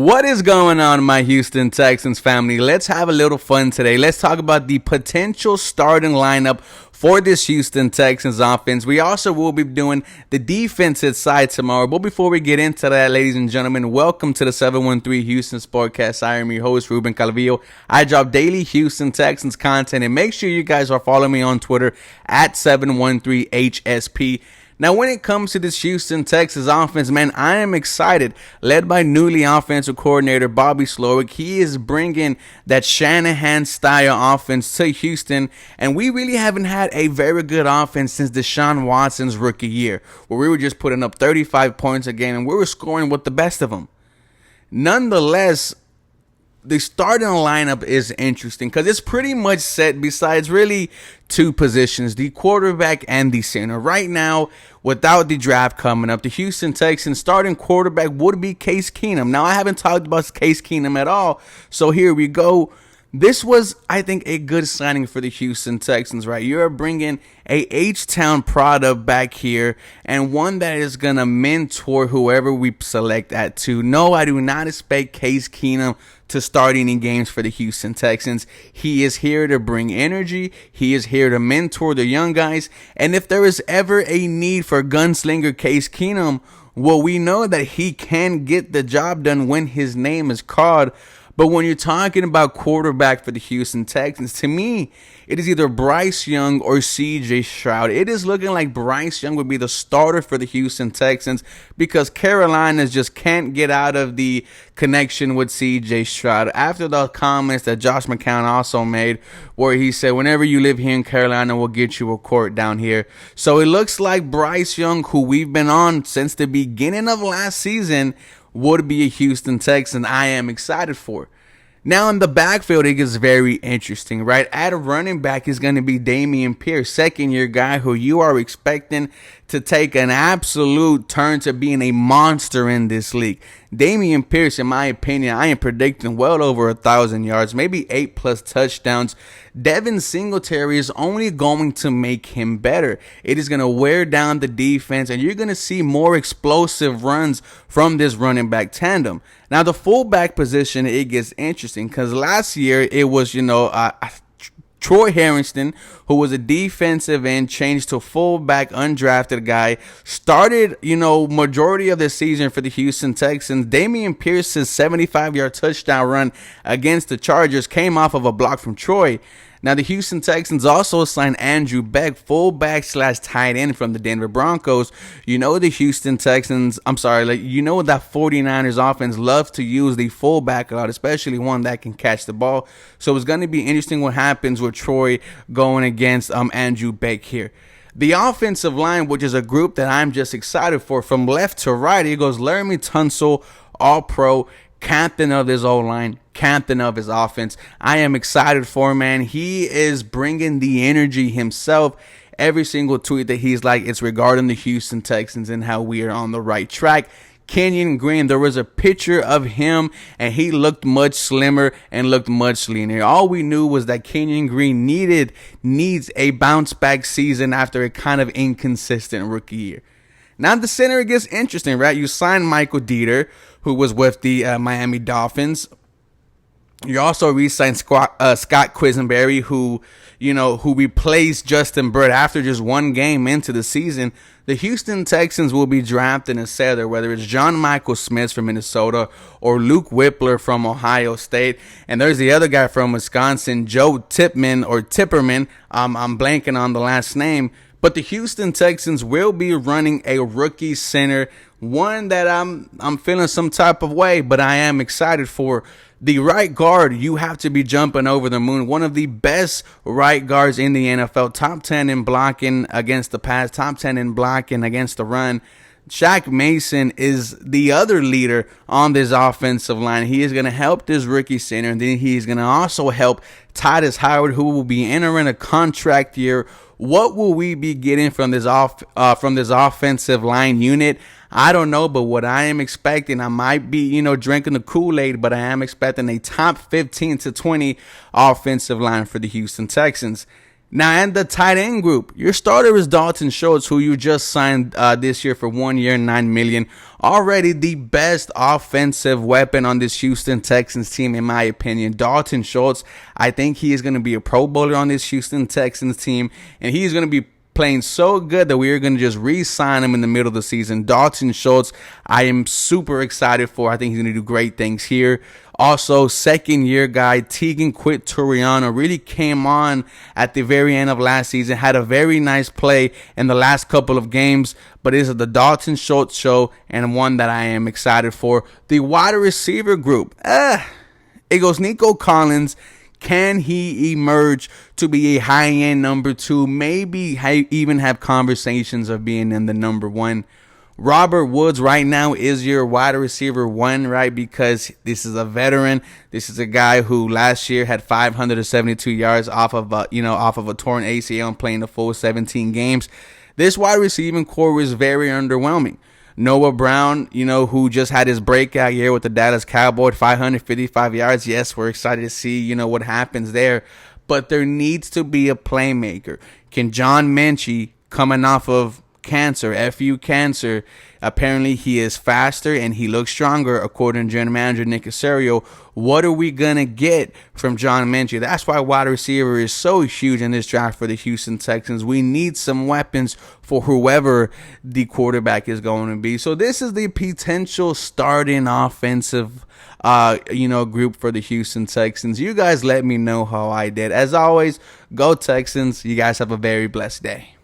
What is going on, my Houston Texans family? Let's have a little fun today. Let's talk about the potential starting lineup for this Houston Texans offense. We also will be doing the defensive side tomorrow. But before we get into that, ladies and gentlemen, welcome to the 713 Houston Sportcast. I am your host, Ruben Calvillo. I drop daily Houston Texans content, and make sure you guys are following me on Twitter at 713HSP. Now, when it comes to this Houston Texans offense, man, I am excited. Led by newly offensive coordinator Bobby Slowick, he is bringing that Shanahan-style offense to Houston, and we really haven't had a very good offense since Deshaun Watson's rookie year, where we were just putting up 35 points a game, and we were scoring with the best of them. Nonetheless, the starting lineup is interesting because it's pretty much set besides really two positions, the quarterback and the center. Right now, without the draft coming up, the Houston Texans starting quarterback would be Case Keenum. Now, I haven't talked about Case Keenum at all, so here we go. This was, I think, a good signing for the Houston Texans, right? You're bringing a H-Town product back here and one that is going to mentor whoever we select at 2. No, I do not expect Case Keenum to start any games for the Houston Texans. He is here to bring energy. He is here to mentor the young guys. And if there is ever a need for gunslinger Case Keenum, well, we know that he can get the job done when his name is called. But when you're talking about quarterback for the Houston Texans, to me, it is either Bryce Young or CJ Stroud. It is looking like Bryce Young would be the starter for the Houston Texans because Carolina just can't get out of the connection with CJ Stroud. After the comments that Josh McCown also made, where he said, whenever you live here in Carolina, we'll get you a court down here. So it looks like Bryce Young, who we've been on since the beginning of last season, would be a Houston Texan I am excited for. Now in the backfield, it gets very interesting, right? At a running back is going to be Dameon Pierce, second-year guy who you are expecting to take an absolute turn to being a monster in this league. Dameon Pierce, in my opinion, I am predicting well over 1,000 yards, maybe 8+ touchdowns. Devin Singletary is only going to make him better. It is going to wear down the defense, and you're going to see more explosive runs from this running back tandem. Now, the fullback position, it gets interesting because last year it was, Troy Harrington, who was a defensive end, changed to fullback, undrafted guy, started, majority of the season for the Houston Texans. Dameon Pierce's 75-yard touchdown run against the Chargers came off of a block from Troy. Now, the Houston Texans also signed Andrew Beck, fullback/tight end from the Denver Broncos. The Houston Texans, that 49ers offense loves to use the fullback a lot, especially one that can catch the ball. So it's going to be interesting what happens with Troy going against Andrew Beck here. The offensive line, which is a group that I'm just excited for, from left to right, it goes Laramie Tunsil, All-Pro, captain of his O-line, captain of his offense. I am excited for, man. He is bringing the energy himself. Every single tweet that he's like, it's regarding the Houston Texans and how we are on the right track. Kenyon Green, there was a picture of him and he looked much slimmer and looked much leaner. All we knew was that Kenyon Green needs a bounce back season after a kind of inconsistent rookie year. Now the center gets interesting, right? You signed Michael Dieter, who was with the Miami Dolphins. You also re-signed Scott Quisenberry, who replaced Justin Bird after just one game into the season. The Houston Texans will be drafting a center, whether it's John Michael Smith from Minnesota or Luke Whippler from Ohio State. And there's the other guy from Wisconsin, Joe Tipperman. I'm blanking on the last name. But the Houston Texans will be running a rookie center, one that I'm feeling some type of way, but I am excited for. The right guard, you have to be jumping over the moon. One of the best right guards in the NFL, top 10 in blocking against the pass, top 10 in blocking against the run. Shaq Mason is the other leader on this offensive line. He is going to help this rookie center, and then he's going to also help Titus Howard, who will be entering a contract year. What will we be getting from this offensive line unit? I don't know, but what I am expecting, I might be, drinking the Kool-Aid, but I am expecting a top 15 to 20 offensive line for the Houston Texans. Now, and the tight end group, your starter is Dalton Schultz, who you just signed this year for 1 year, $9 million. Already the best offensive weapon on this Houston Texans team, in my opinion. Dalton Schultz, I think he is going to be a Pro Bowler on this Houston Texans team, and he's going to be playing so good that we are going to just re-sign him in the middle of the season. Dalton Schultz, I am super excited for. I think he's going to do great things here. Also, second-year guy Tegan Quitoriano really came on at the very end of last season, had a very nice play in the last couple of games, but this is the Dalton Schultz show and one that I am excited for. The wide receiver group, it goes Nico Collins. Can he emerge to be a high-end number 2? Maybe even have conversations of being in the number 1. Robert Woods right now is your wide receiver 1, right? Because this is a veteran. This is a guy who last year had 572 yards off of a torn ACL and playing the full 17 games. This wide receiving core is very underwhelming. Noah Brown, who just had his breakout year with the Dallas Cowboys, 555 yards. Yes, we're excited to see, what happens there. But there needs to be a playmaker. Can John Mechie, coming off of cancer, cancer, apparently he is faster and he looks stronger, according to general manager Nick Caserio. What are we going to get from John Mechie? That's why wide receiver is so huge in this draft for the Houston Texans. We need some weapons for whoever the quarterback is going to be. So this is the potential starting offensive group for the Houston Texans. You guys let me know how I did. As always, go Texans. You guys have a very blessed day.